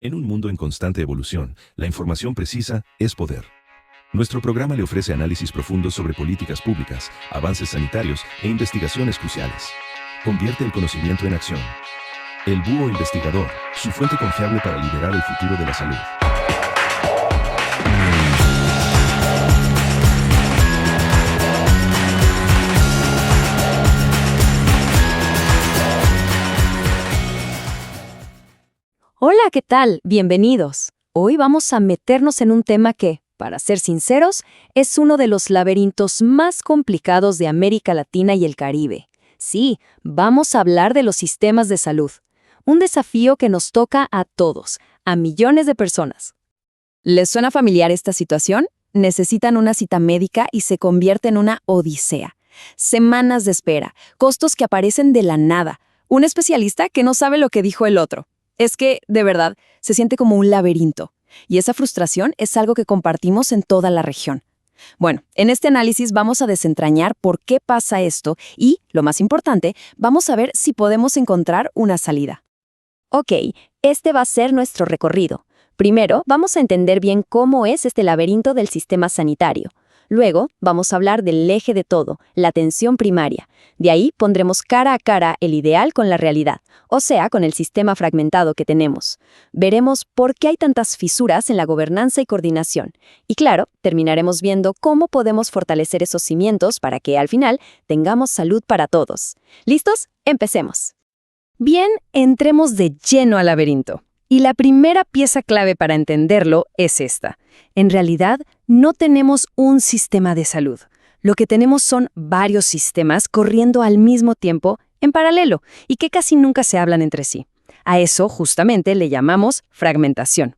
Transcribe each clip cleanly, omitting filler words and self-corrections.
En un mundo en constante evolución, la información precisa es poder. Nuestro programa le ofrece análisis profundos sobre políticas públicas, avances sanitarios e investigaciones cruciales. Convierte el conocimiento en acción. El Búho Investigador, su fuente confiable para liderar el futuro de la salud. Hola, ¿qué tal? Bienvenidos. Hoy vamos a meternos en un tema que, para ser sinceros, es uno de los laberintos más complicados de América Latina y el Caribe. Sí, vamos a hablar de los sistemas de salud. Un desafío que nos toca a todos, a millones de personas. ¿Les suena familiar esta situación? Necesitan una cita médica y se convierte en una odisea. Semanas de espera, costos que aparecen de la nada, un especialista que no sabe lo que dijo el otro. Es que, de verdad, se siente como un laberinto. Y esa frustración es algo que compartimos en toda la región. Bueno, en este análisis vamos a desentrañar por qué pasa esto y, lo más importante, vamos a ver si podemos encontrar una salida. Ok, este va a ser nuestro recorrido. Primero, vamos a entender bien cómo es este laberinto del sistema sanitario. Luego, vamos a hablar del eje de todo, la atención primaria. De ahí pondremos cara a cara el ideal con la realidad, o sea, con el sistema fragmentado que tenemos. Veremos por qué hay tantas fisuras en la gobernanza y coordinación. Y claro, terminaremos viendo cómo podemos fortalecer esos cimientos para que, al final, tengamos salud para todos. ¿Listos? Empecemos. Bien, entremos de lleno al laberinto. Y la primera pieza clave para entenderlo es esta. En realidad, no tenemos un sistema de salud. Lo que tenemos son varios sistemas corriendo al mismo tiempo, en paralelo, y que casi nunca se hablan entre sí. A eso, justamente, le llamamos fragmentación.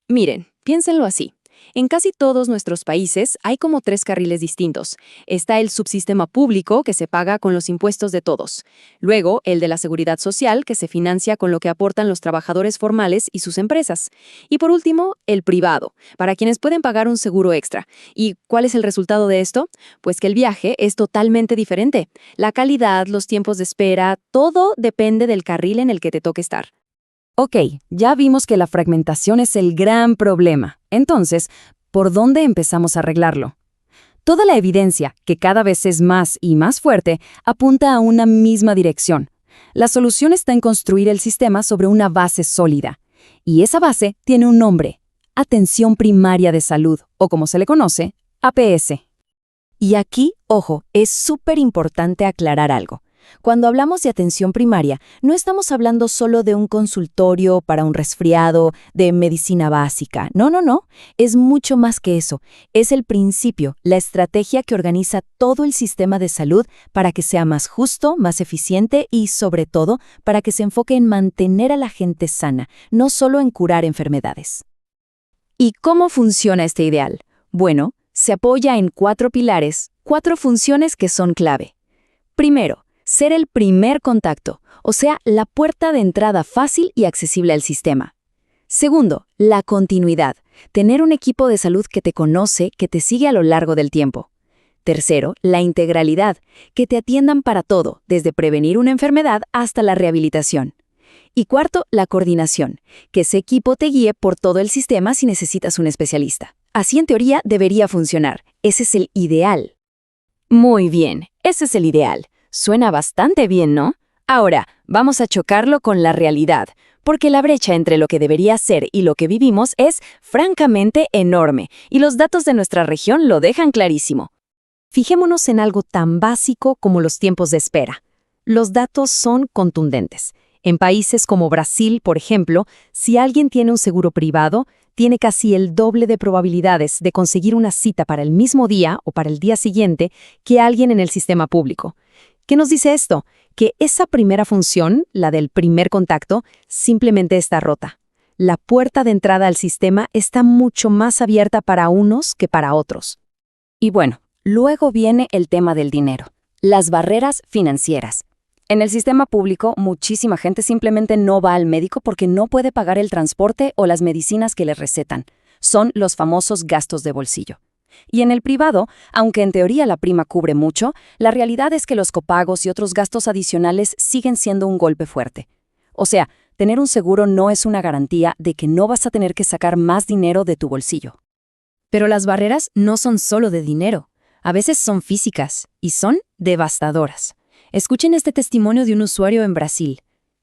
Miren, piénsenlo así. En casi todos nuestros países hay como 3 carriles distintos. Está el subsistema público, que se paga con los impuestos de todos. Luego, el de la seguridad social, que se financia con lo que aportan los trabajadores formales y sus empresas. Y por último, el privado, para quienes pueden pagar un seguro extra. ¿Y cuál es el resultado de esto? Pues que el viaje es totalmente diferente. La calidad, los tiempos de espera, todo depende del carril en el que te toque estar. Ok, ya vimos que la fragmentación es el gran problema. Entonces, ¿por dónde empezamos a arreglarlo? Toda la evidencia, que cada vez es más y más fuerte, apunta a una misma dirección. La solución está en construir el sistema sobre una base sólida. Y esa base tiene un nombre: Atención Primaria de Salud, o como se le conoce, APS. Y aquí, ojo, es súper importante aclarar algo. Cuando hablamos de atención primaria, no estamos hablando solo de un consultorio para un resfriado, de medicina básica. No. Es mucho más que eso. Es el principio, la estrategia que organiza todo el sistema de salud para que sea más justo, más eficiente y, sobre todo, para que se enfoque en mantener a la gente sana, no solo en curar enfermedades. ¿Y cómo funciona este ideal? Bueno, se apoya en 4 pilares, 4 funciones que son clave. Primero, ser el primer contacto, o sea, la puerta de entrada fácil y accesible al sistema. Segundo, la continuidad, tener un equipo de salud que te conoce, que te sigue a lo largo del tiempo. Tercero, la integralidad, que te atiendan para todo, desde prevenir una enfermedad hasta la rehabilitación. Y cuarto, la coordinación, que ese equipo te guíe por todo el sistema si necesitas un especialista. Así en teoría debería funcionar. Ese es el ideal. Muy bien, ese es el ideal. Suena bastante bien, ¿no? Ahora, vamos a chocarlo con la realidad, porque la brecha entre lo que debería ser y lo que vivimos es francamente enorme, y los datos de nuestra región lo dejan clarísimo. Fijémonos en algo tan básico como los tiempos de espera. Los datos son contundentes. En países como Brasil, por ejemplo, si alguien tiene un seguro privado, tiene casi el doble de probabilidades de conseguir una cita para el mismo día o para el día siguiente que alguien en el sistema público. ¿Qué nos dice esto? Que esa primera función, la del primer contacto, simplemente está rota. La puerta de entrada al sistema está mucho más abierta para unos que para otros. Y bueno, luego viene el tema del dinero, las barreras financieras. En el sistema público, muchísima gente simplemente no va al médico porque no puede pagar el transporte o las medicinas que les recetan. Son los famosos gastos de bolsillo. Y en el privado, aunque en teoría la prima cubre mucho, la realidad es que los copagos y otros gastos adicionales siguen siendo un golpe fuerte. O sea, tener un seguro no es una garantía de que no vas a tener que sacar más dinero de tu bolsillo. Pero las barreras no son solo de dinero. A veces son físicas y son devastadoras. Escuchen este testimonio de un usuario en Brasil.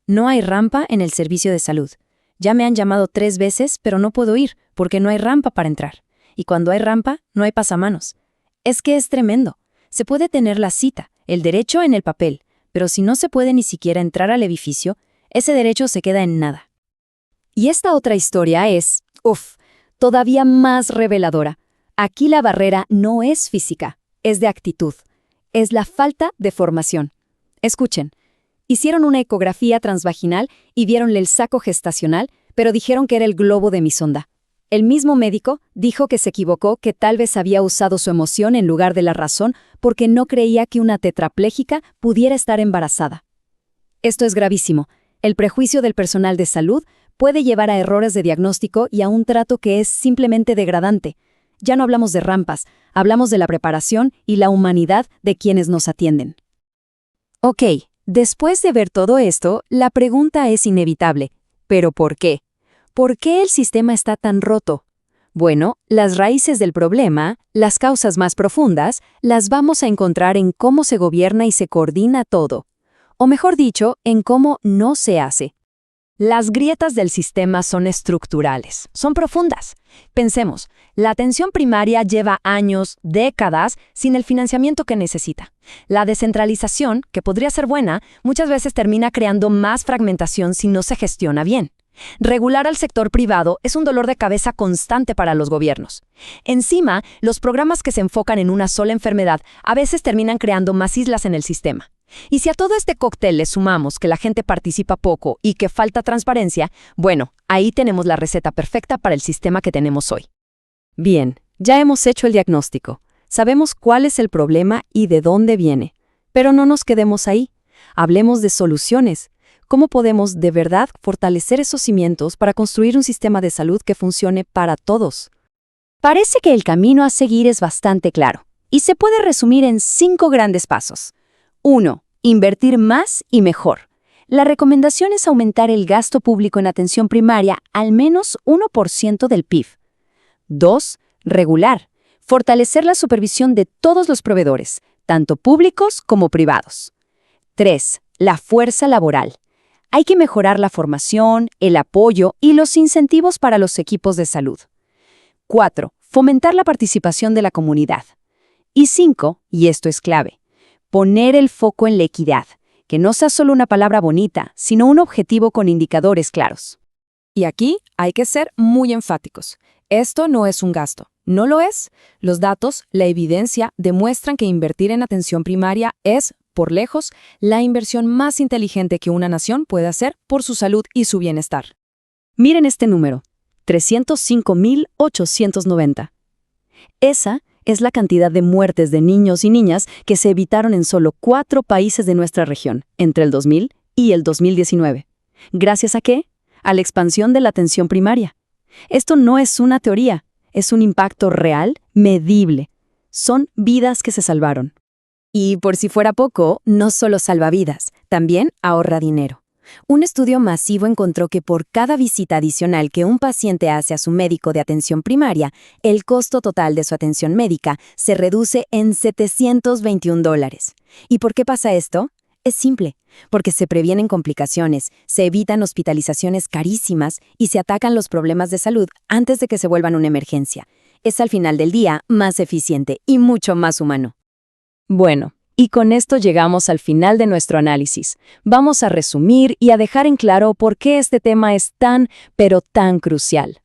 No hay rampa en el servicio de salud. Ya me han llamado 3 veces, pero no puedo ir porque no hay rampa para entrar. Y cuando hay rampa, no hay pasamanos. Es que es tremendo. Se puede tener la cita, el derecho en el papel, pero si no se puede ni siquiera entrar al edificio, ese derecho se queda en nada. Y esta otra historia es, todavía más reveladora. Aquí la barrera no es física, es de actitud. Es la falta de formación. Escuchen, hicieron una ecografía transvaginal y vieronle el saco gestacional, pero dijeron que era el globo de mi sonda. El mismo médico dijo que se equivocó, que tal vez había usado su emoción en lugar de la razón porque no creía que una tetrapléjica pudiera estar embarazada. Esto es gravísimo. El prejuicio del personal de salud puede llevar a errores de diagnóstico y a un trato que es simplemente degradante. Ya no hablamos de rampas, hablamos de la preparación y la humanidad de quienes nos atienden. Ok, después de ver todo esto, la pregunta es inevitable. ¿Pero por qué? ¿Por qué el sistema está tan roto? Bueno, las raíces del problema, las causas más profundas, las vamos a encontrar en cómo se gobierna y se coordina todo. O mejor dicho, en cómo no se hace. Las grietas del sistema son estructurales, son profundas. Pensemos, la atención primaria lleva años, décadas, sin el financiamiento que necesita. La descentralización, que podría ser buena, muchas veces termina creando más fragmentación si no se gestiona bien. Regular al sector privado es un dolor de cabeza constante para los gobiernos. Encima, los programas que se enfocan en una sola enfermedad a veces terminan creando más islas en el sistema. Y si a todo este cóctel le sumamos que la gente participa poco y que falta transparencia, bueno, ahí tenemos la receta perfecta para el sistema que tenemos hoy. Bien, ya hemos hecho el diagnóstico. Sabemos cuál es el problema y de dónde viene. Pero no nos quedemos ahí. Hablemos de soluciones. ¿Cómo podemos, de verdad, fortalecer esos cimientos para construir un sistema de salud que funcione para todos? Parece que el camino a seguir es bastante claro, y se puede resumir en 5 grandes pasos. 1. Invertir más y mejor. La recomendación es aumentar el gasto público en atención primaria al menos 1% del PIB. 2. Regular. Fortalecer la supervisión de todos los proveedores, tanto públicos como privados. 3. La fuerza laboral. Hay que mejorar la formación, el apoyo y los incentivos para los equipos de salud. 4. Fomentar la participación de la comunidad. Y 5, y esto es clave, poner el foco en la equidad, que no sea solo una palabra bonita, sino un objetivo con indicadores claros. Y aquí hay que ser muy enfáticos. Esto no es un gasto. No lo es. Los datos, la evidencia, demuestran que invertir en atención primaria es, por lejos, la inversión más inteligente que una nación puede hacer por su salud y su bienestar. Miren este número, 305.890. Esa es la cantidad de muertes de niños y niñas que se evitaron en solo 4 países de nuestra región, entre el 2000 y el 2019. ¿Gracias a qué? A la expansión de la atención primaria. Esto no es una teoría, es un impacto real, medible. Son vidas que se salvaron. Y por si fuera poco, no solo salva vidas, también ahorra dinero. Un estudio masivo encontró que por cada visita adicional que un paciente hace a su médico de atención primaria, el costo total de su atención médica se reduce en $721. ¿Y por qué pasa esto? Es simple, porque se previenen complicaciones, se evitan hospitalizaciones carísimas y se atacan los problemas de salud antes de que se vuelvan una emergencia. Es al final del día más eficiente y mucho más humano. Bueno, y con esto llegamos al final de nuestro análisis. Vamos a resumir y a dejar en claro por qué este tema es tan, pero tan crucial.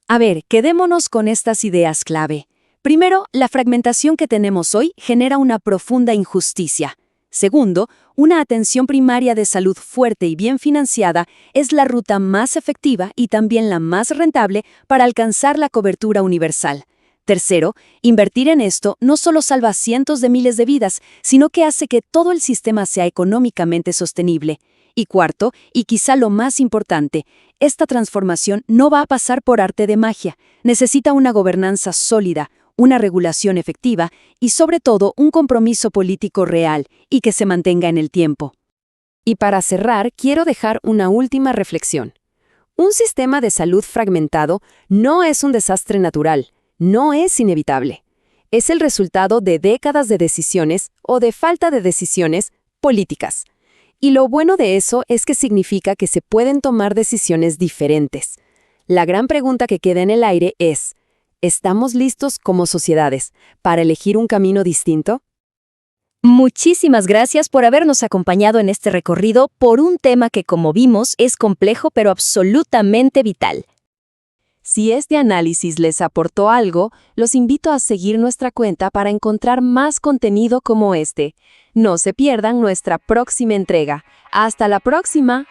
A ver, quedémonos con estas ideas clave. Primero, la fragmentación que tenemos hoy genera una profunda injusticia. Segundo, una atención primaria de salud fuerte y bien financiada es la ruta más efectiva y también la más rentable para alcanzar la cobertura universal. Tercero, invertir en esto no solo salva cientos de miles de vidas, sino que hace que todo el sistema sea económicamente sostenible. Y cuarto, y quizá lo más importante, esta transformación no va a pasar por arte de magia. Necesita una gobernanza sólida, una regulación efectiva y sobre todo un compromiso político real y que se mantenga en el tiempo. Y para cerrar, quiero dejar una última reflexión. Un sistema de salud fragmentado no es un desastre natural, no es inevitable. Es el resultado de décadas de decisiones o de falta de decisiones políticas. Y lo bueno de eso es que significa que se pueden tomar decisiones diferentes. La gran pregunta que queda en el aire es, ¿estamos listos como sociedades para elegir un camino distinto? Muchísimas gracias por habernos acompañado en este recorrido por un tema que, como vimos, es complejo pero absolutamente vital. Si este análisis les aportó algo, los invito a seguir nuestra cuenta para encontrar más contenido como este. No se pierdan nuestra próxima entrega. ¡Hasta la próxima!